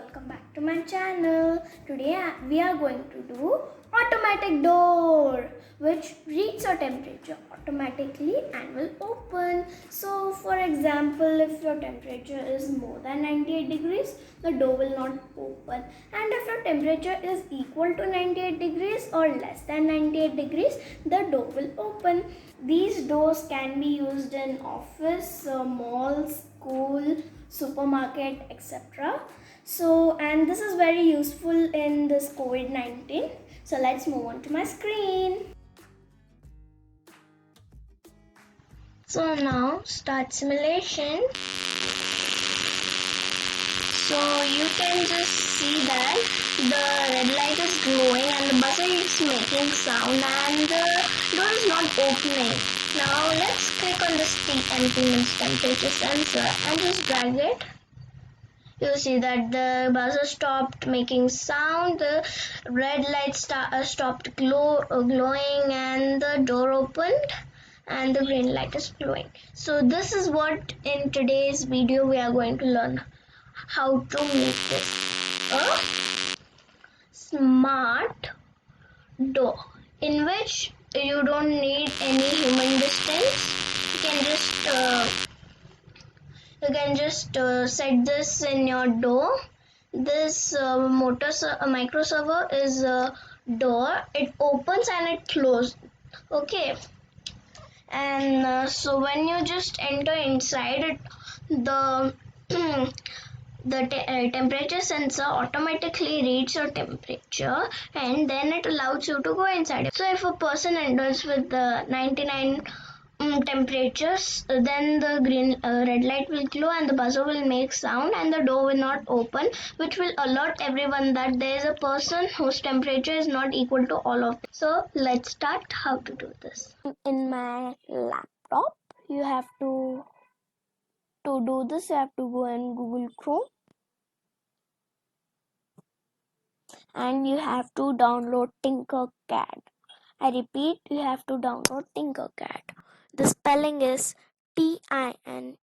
welcome back to my channel. Today we are going to do automatic door which reads a temperature automatically and will open. So for example, if your temperature is more than 98 degrees, the door will not open, and if your temperature is equal to 98 degrees or less than 98 degrees, the door will open. These doors can be used in office, malls, school, supermarket, etc. So, and this is very useful in this COVID-19. So let's move on to my screen. So now start simulation. So you can just see that the red light is glowing and the buzzer is making sound and the door is not opening. Now let's click on this TMP means temperature sensor and just drag it. You see that the buzzer stopped making sound, the red light stopped glowing and the door opened and the green light is glowing. So this is what in today's video we are going to learn. How to make this a smart door in which you don't need any human distance. You can just set this in your door. This micro server is a door. It opens and it closes. Okay, and so when you just enter inside it, the temperature sensor automatically reads your temperature and then it allows you to go inside. So if a person enters with the 99 temperatures, then the red light will glow and the buzzer will make sound and the door will not open, which will alert everyone that there is a person whose temperature is not equal to all of them. So let's start how to do this. In my laptop, you have to do this, you have to go in Google Chrome and you have to download Tinkercad. I repeat, you have to download Tinkercad. The spelling is Tinkercad.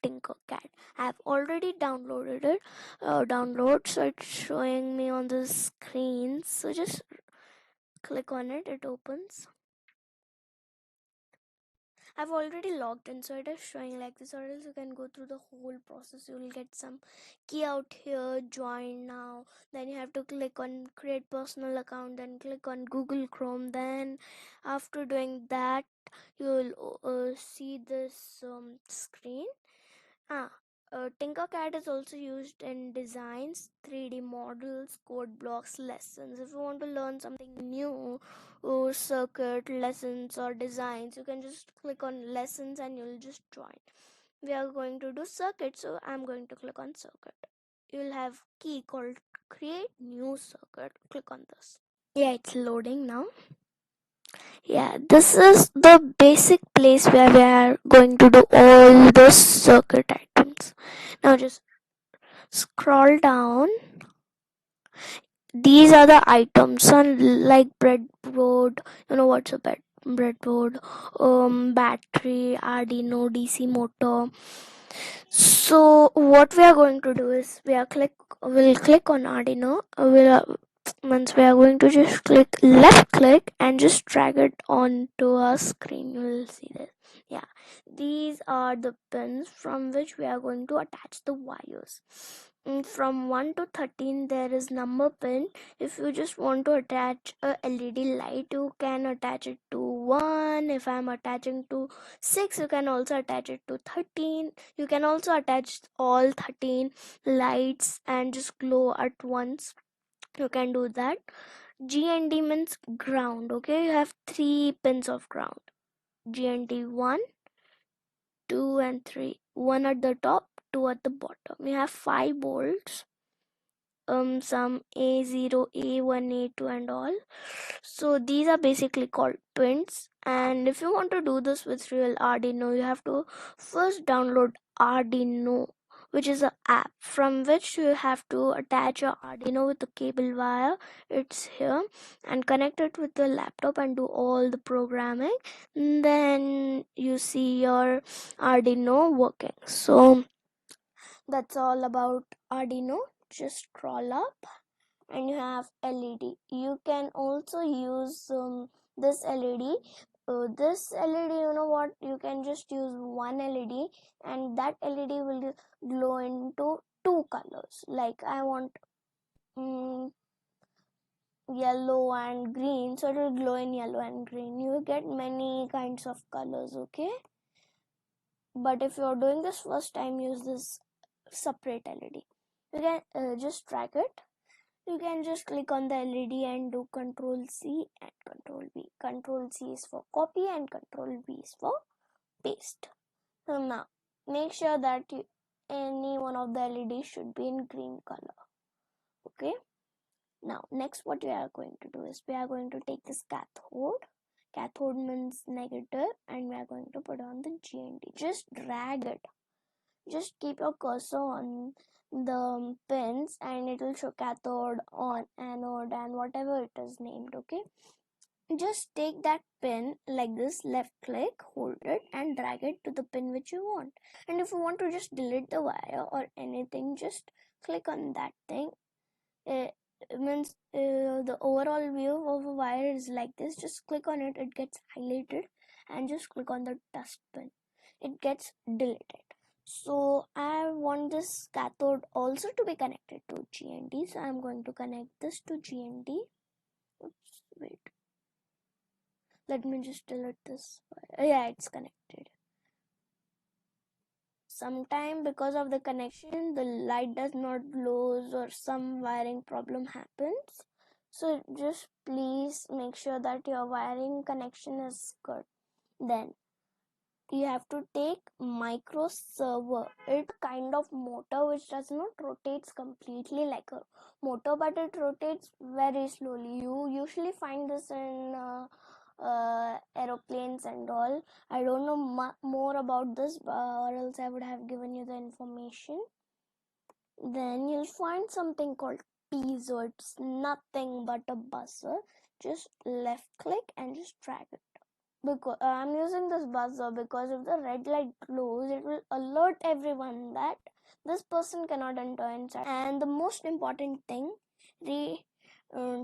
Tinkercad. I have already downloaded it. Download, so it's showing me on the screen. So just click on it. It opens. I've already logged in, so it is showing like this, or else you can go through the whole process. You will get some key out here, join now, then you have to click on create personal account, then click on Google Chrome. Then after doing that, you will see this screen. Tinkercad is also used in designs, 3D models, code blocks, lessons. If you want to learn something new, or circuit lessons or designs, you can just click on lessons and you'll just join. We are going to do circuit, so I'm going to click on circuit. You'll have key called create new circuit. Click on this. Yeah, it's loading now. Yeah, this is the basic place where we are going to do all the circuit items. Now just scroll down. These are the items, like breadboard. You know what's a breadboard? Battery, Arduino, DC motor. So what we are going to do is we'll click on Arduino. Once we are going to just left click and just drag it onto our screen. You will see this. Yeah, these are the pins from which we are going to attach the wires. From 1 to 13 there is number pin. If you just want to attach a LED light, you can attach it to 1. If I'm attaching to 6, you can also attach it to 13. You can also attach all 13 lights and just glow at once. You can do that. GND means ground. Okay, you have 3 pins of ground. GND 1, 2 and 3. 1 at the top, 2 at the bottom. You have 5 bolts. Some A0, A1, A2 and all. So these are basically called pins. And if you want to do this with real Arduino, you have to first download Arduino, which is an app from which you have to attach your Arduino with the cable wire. It's here, and connect it with the laptop and do all the programming. Then you see your Arduino working. So That's all about Arduino. Just scroll up and you have LED. You can also use this LED. This LED, you know what, you can just use one LED and that LED will glow into two colors. Like I want yellow and green, so it will glow in yellow and green. You get many kinds of colors, okay? But if you're doing this first time, use this separate LED. You can just drag it. You can just click on the LED and do Control C and Control V. Control C is for copy and Control V is for paste. So now make sure that any one of the LEDs should be in green color. Okay. Now next what we are going to do is we are going to take this cathode. Cathode means negative, and we are going to put on the GND. Just drag it. Just keep your cursor on the pins and it will show cathode, on, anode, and whatever it is named. Okay, just take that pin like this, left click, hold it and drag it to the pin which you want. And if you want to just delete the wire or anything, just click on that thing. It means the overall view of a wire is like this. Just click on it, it gets highlighted, and just click on the dust pin, it gets deleted. So I want this cathode also to be connected to GND, so I'm going to connect this to GND. Oops, wait, let me just delete this. Yeah, it's connected. Sometime because of the connection the light does not glow or some wiring problem happens, so just please make sure that your wiring connection is good. Then you have to take micro servo. It's a kind of motor which does not rotates completely like a motor, but it rotates very slowly. You usually find this in aeroplanes and all. I don't know more about this, or else I would have given you the information. Then you'll find something called piezo. It's nothing but a buzzer. Just left click and just drag it. Because I'm using this buzzer because if the red light glows, it will alert everyone that this person cannot enter inside. And the most important thing,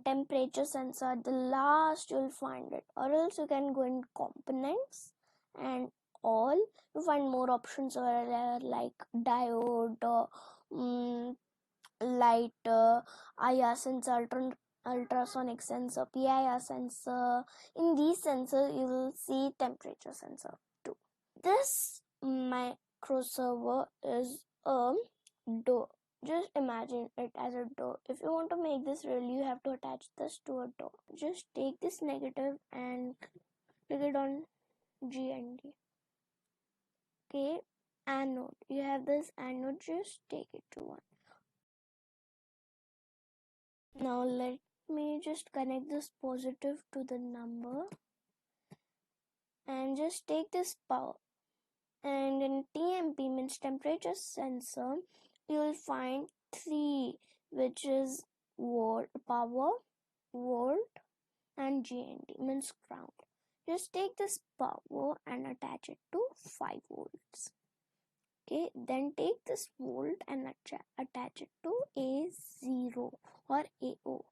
temperature sensor, the last you'll find it, or else you can go in components and all. You find more options over there like diode, light, IR sensor, ultrasonic sensor, PIR sensor. In these sensors, you will see temperature sensor too. This microserver is a door. Just imagine it as a door. If you want to make this real, you have to attach this to a door. Just take this negative and click it on GND. Okay, anode. You have this anode, just take it to one. Now let me just connect this positive to the number and just take this power. And in TMP means temperature sensor, you will find 3, which is volt, power, volt, and GND means ground. Just take this power and attach it to 5 volts. Okay, then take this volt and attach it to A0 or AO.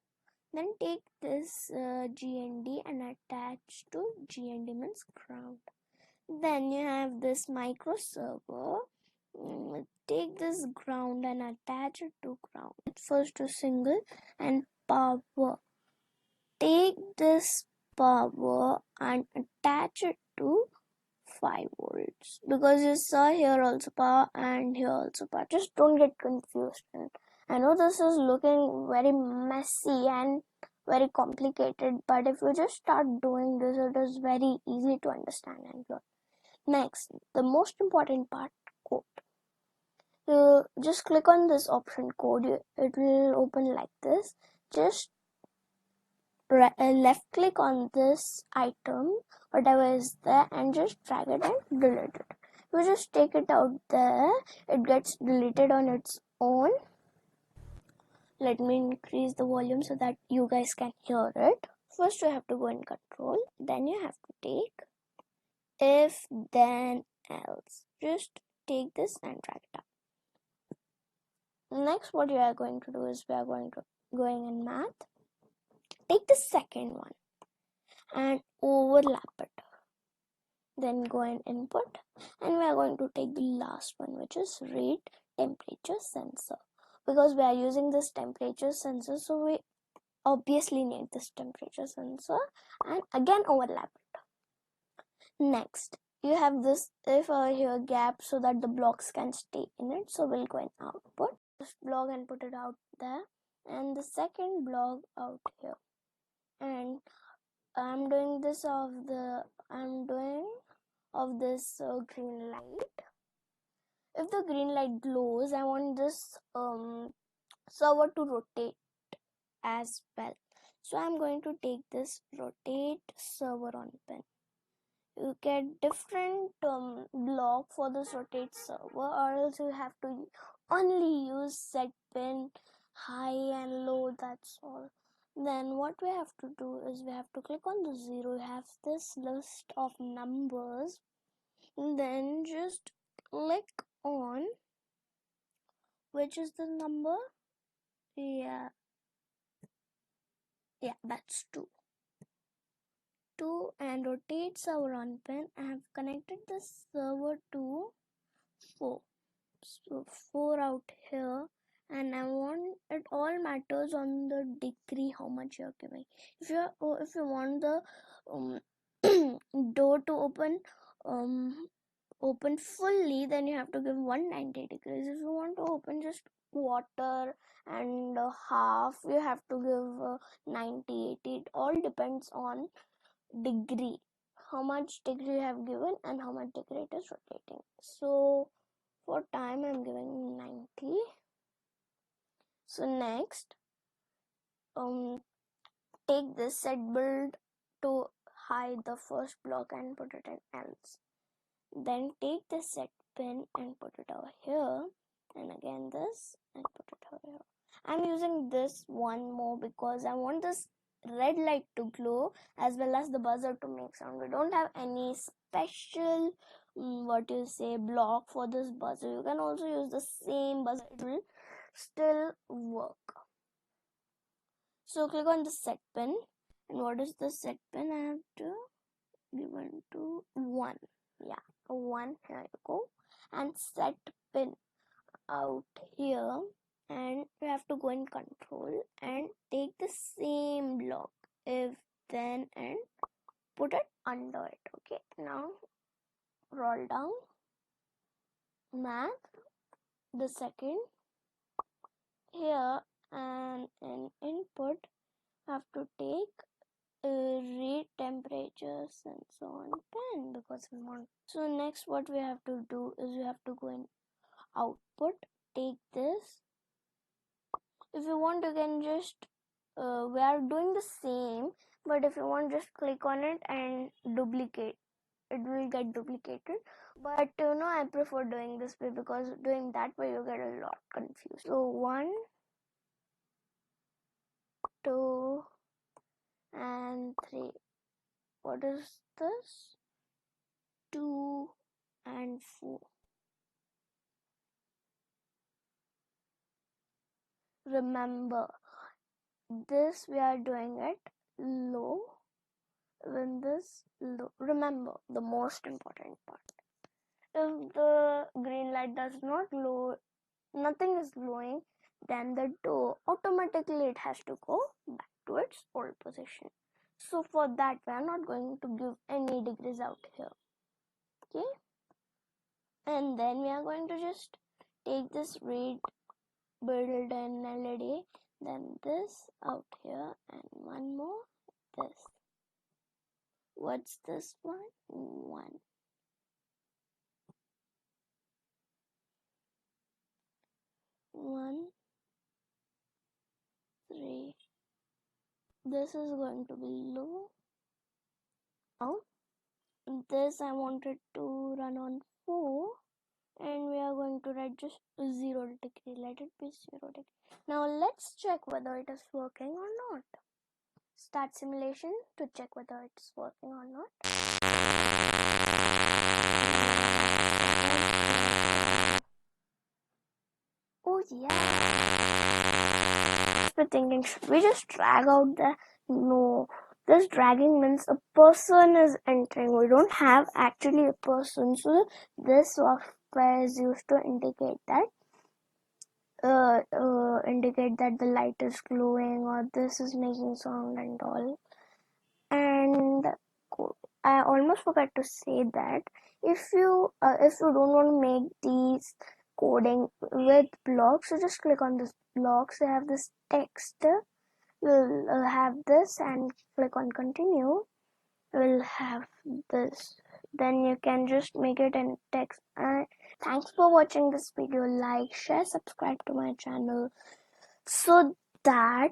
Then take this GND and attach to GND means ground. Then you have this micro server. Take this ground and attach it to ground. First to single and power. Take this power and attach it to 5 volts, because you saw here also power and here also power. Just don't get confused. I know this is looking very messy and very complicated, but if you just start doing this, it is very easy to understand and learn. Next, the most important part, code. Just click on this option code. It will open like this. Just left click on this item, whatever is there, and just drag it and delete it. You just take it out there, it gets deleted on its own. Let me increase the volume so that you guys can hear it. First you have to go in control, then you have to take if then else. Just take this and drag it up. Next, what we are going to do is we are going in math, take the second one and overlap it, then go in input, and we are going to take the last one, which is read temperature sensor, because we are using this temperature sensor, so we obviously need this temperature sensor, and again overlap it. Next, you have this if here gap so that the blocks can stay in it, so we'll go in output this block and put it out there, and the second block out here, and I'm doing this of this green light. If the green light glows, I want this server to rotate as well, so I'm going to take this rotate server on pin. You get different block for this rotate server, or else you have to only use set pin high and low, that's all. Then what we have to do is we have to click on the 0, you have this list of numbers, then just click on which is the number, yeah, that's 2, and rotate server on pin. I have connected the server to 4, so 4 out here, and I want it all matters on the degree how much you're giving. If you want the door to open fully, then you have to give 190 degrees. If you want to open just quarter and half, you have to give 90, 80. It all depends on degree, how much degree you have given and how much degree it is rotating. So for time I'm giving 90. So next, take this set build to hide the first block and put it in else. Then take the set pin and put it over here, and again this and put it over here. I'm using this one more because I want this red light to glow as well as the buzzer to make sound. We don't have any special block for this buzzer. You can also use the same buzzer, it will still work. So click on the set pin, and what is the set pin? I have to give one to 1, yeah, 1, here you go, and set pin out here, and you have to go in control and take the same block, if then, and put it under it. Okay, now roll down math, the second here, and in input have to take read temperature sensor on pen, because we want. So next what we have to do is we have to go in output, take this. If you want, you can just we are doing the same, but if you want, just click on it and duplicate, it will get duplicated. But I prefer doing this way, because doing that way you get a lot confused. So 1, 2 and 3. What is this? 2 and 4. Remember, this we are doing it low, when this low. Remember the most important part. If the green light does not glow, nothing is glowing, then the door automatically it has to go back to its old position. So for that we are not going to give any degrees out here. Okay, and then we are going to just take this read build an LED, then this out here, and one more this. What's this one? 1, 1, 3. This is going to be low. Now this I wanted to run on 4, and we are going to write just 0 degree. Let it be 0 degree. Now let's check whether it is working or not. Start simulation to check whether it's working or not. Oh yeah, means we just drag out the, no, this dragging means a person is entering. We don't have actually a person, so this software is used to indicate that the light is glowing or this is making sound and all. And I almost forgot to say that if you don't want to make these coding with blocks, so just click on this blocks. They have this text. We'll have this and click on continue. We'll have this. Then you can just make it in text. Thanks for watching this video. Like, share, subscribe to my channel so that